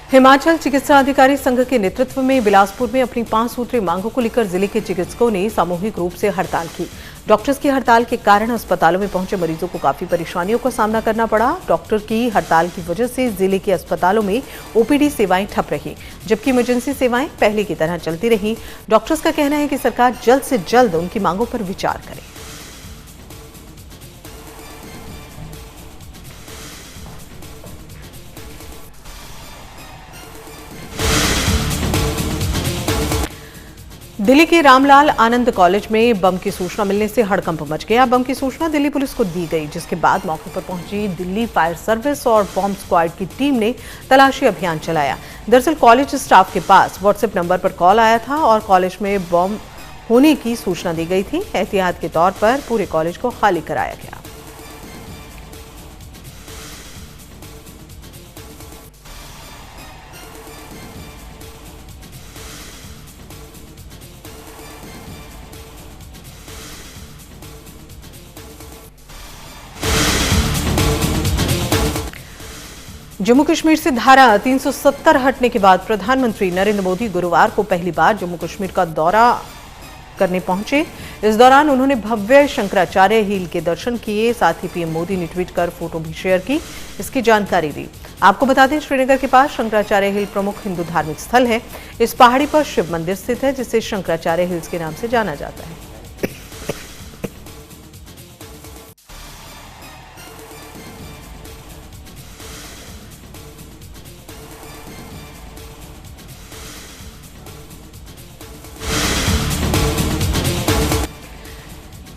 हिमाचल चिकित्सा अधिकारी संघ के नेतृत्व में बिलासपुर में अपनी 5 सूत्री मांगों को लेकर जिले के चिकित्सकों ने सामूहिक रूप से हड़ताल की। डॉक्टर्स की हड़ताल के कारण अस्पतालों में पहुंचे मरीजों को काफी परेशानियों का सामना करना पड़ा। डॉक्टर की हड़ताल की वजह से जिले के अस्पतालों में ओपीडी सेवाएं ठप रही, जबकि इमरजेंसी सेवाएं पहले की तरह चलती रही। डॉक्टर्स का कहना है कि सरकार जल्द से जल्द उनकी मांगों पर विचार करे। दिल्ली के रामलाल आनंद कॉलेज में बम की सूचना मिलने से हड़कंप मच गया। बम की सूचना दिल्ली पुलिस को दी गई, जिसके बाद मौके पर पहुंची दिल्ली फायर सर्विस और बॉम्ब स्क्वाड की टीम ने तलाशी अभियान चलाया। दरअसल कॉलेज स्टाफ के पास व्हाट्सएप नंबर पर कॉल आया था और कॉलेज में बम होने की सूचना दी गई थी। एहतियात के तौर पर पूरे कॉलेज को खाली कराया गया। जम्मू कश्मीर से धारा 370 हटने के बाद प्रधानमंत्री नरेंद्र मोदी गुरुवार को पहली बार जम्मू कश्मीर का दौरा करने पहुंचे। इस दौरान उन्होंने भव्य शंकराचार्य हिल के दर्शन किए। साथ ही पीएम मोदी ने ट्वीट कर फोटो भी शेयर की, इसकी जानकारी दी। आपको बता दें, श्रीनगर के पास शंकराचार्य हिल प्रमुख हिंदू धार्मिक स्थल है। इस पहाड़ी पर शिव मंदिर स्थित है, जिसे शंकराचार्य हिल्स के नाम से जाना जाता है।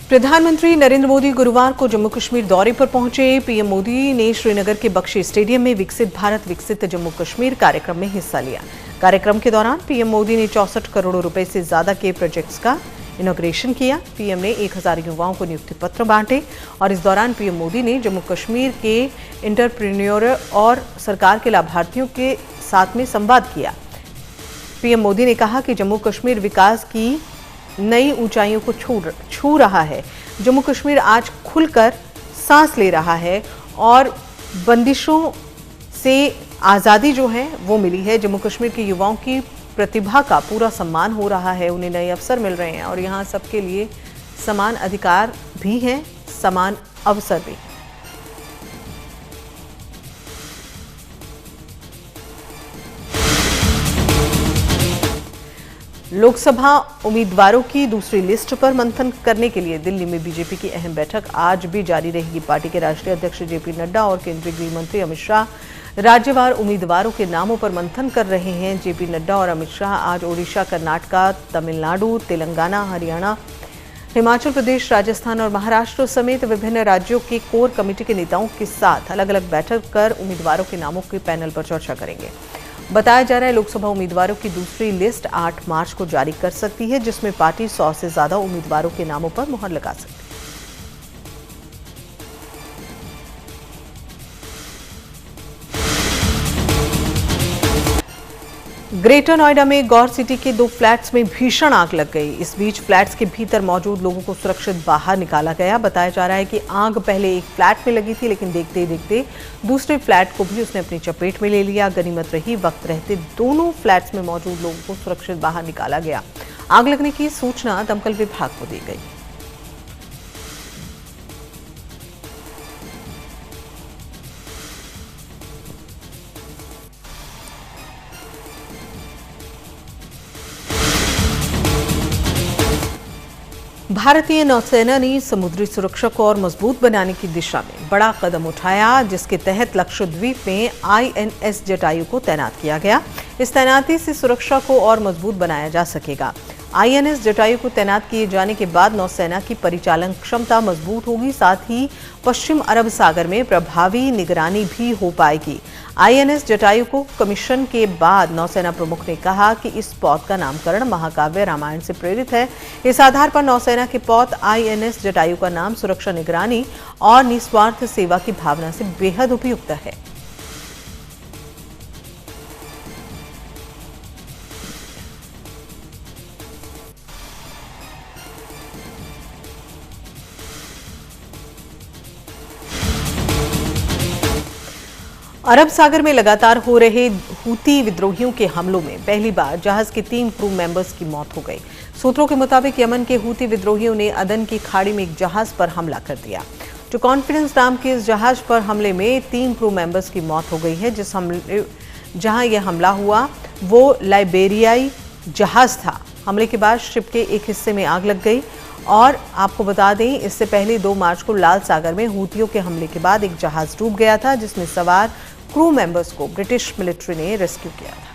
प्रधानमंत्री नरेंद्र मोदी गुरुवार को जम्मू कश्मीर दौरे पर पहुंचे। पीएम मोदी ने श्रीनगर के बख्शी स्टेडियम में विकसित भारत विकसित जम्मू कश्मीर कार्यक्रम में हिस्सा लिया। कार्यक्रम के दौरान पीएम मोदी ने 64 करोड़ रुपए से ज्यादा के प्रोजेक्ट्स का इनॉग्रेशन किया। पीएम ने 1000 युवाओं को नियुक्ति पत्र बांटे और इस दौरान पीएम मोदी ने जम्मू कश्मीर के एंटरप्रेन्योर और सरकार के लाभार्थियों के साथ में संवाद किया। पीएम मोदी ने कहा कि जम्मू कश्मीर विकास की नई ऊंचाइयों को छू रहा है। जम्मू कश्मीर आज खुलकर सांस ले रहा है और बंदिशों से आज़ादी जो है वो मिली है। जम्मू कश्मीर के युवाओं की प्रतिभा का पूरा सम्मान हो रहा है, उन्हें नए अवसर मिल रहे हैं और यहाँ सबके लिए समान अधिकार भी हैं, समान अवसर भी। लोकसभा उम्मीदवारों की दूसरी लिस्ट पर मंथन करने के लिए दिल्ली में बीजेपी की अहम बैठक आज भी जारी रहेगी। पार्टी के राष्ट्रीय अध्यक्ष जेपी नड्डा और केंद्रीय गृह मंत्री अमित शाह राज्यवार उम्मीदवारों के नामों पर मंथन कर रहे हैं। जेपी नड्डा और अमित शाह आज ओडिशा, कर्नाटक, तमिलनाडु, तेलंगाना, हरियाणा, हिमाचल प्रदेश, राजस्थान और महाराष्ट्र समेत विभिन्न राज्यों के कोर कमेटी के नेताओं के साथ अलग अलग बैठक कर उम्मीदवारों के नामों के पैनल पर चर्चा करेंगे। बताया जा रहा है लोकसभा उम्मीदवारों की दूसरी लिस्ट 8 मार्च को जारी कर सकती है, जिसमें पार्टी 100 से ज्यादा उम्मीदवारों के नामों पर मुहर लगा सकती है। ग्रेटर नोएडा में गौर सिटी के 2 फ्लैट्स में भीषण आग लग गई। इस बीच फ्लैट्स के भीतर मौजूद लोगों को सुरक्षित बाहर निकाला गया। बताया जा रहा है कि आग पहले एक फ्लैट में लगी थी, लेकिन देखते ही देखते दूसरे फ्लैट को भी उसने अपनी चपेट में ले लिया। गनीमत रही, वक्त रहते दोनों फ्लैट्स में मौजूद लोगों को सुरक्षित बाहर निकाला गया। आग लगने की सूचना दमकल विभाग को दी गई। भारतीय नौसेना ने समुद्री सुरक्षा को और मजबूत बनाने की दिशा में बड़ा कदम उठाया, जिसके तहत लक्षद्वीप में आईएनएस जटायु को तैनात किया गया। इस तैनाती से सुरक्षा को और मजबूत बनाया जा सकेगा। आईएनएस जटायु को तैनात किए जाने के बाद नौसेना की परिचालन क्षमता मजबूत होगी, साथ ही पश्चिम अरब सागर में प्रभावी निगरानी भी हो पाएगी। आईएनएस जटायु को कमीशन के बाद नौसेना प्रमुख ने कहा कि इस पौध का नामकरण महाकाव्य रामायण से प्रेरित है। इस आधार पर नौसेना के पौध आईएनएस जटायु का नाम सुरक्षा, निगरानी और निस्वार्थ सेवा की भावना से बेहद उपयुक्त है। अरब सागर में लगातार हो रहे हूती विद्रोहियों के हमलों में पहली बार जहाज के 3 क्रू मेंबर्स की मौत हो गई। सूत्रों के मुताबिक यमन के हूती विद्रोहियों ने अदन की खाड़ी में एक जहाज पर हमला कर दिया। जो कॉन्फिडेंस नाम के इस जहाज पर हमले में 3 क्रू मेंबर्स की मौत हो गई है। जहां यह हमला हुआ वो लाइबेरियाई जहाज था। हमले के बाद शिप के एक हिस्से में आग लग गई और आपको बता दें, इससे पहले 2 मार्च को लाल सागर में हूतियों के हमले के बाद एक जहाज डूब गया था, जिसमें सवार क्रू मेंबर्स को ब्रिटिश मिलिट्री ने रेस्क्यू किया था।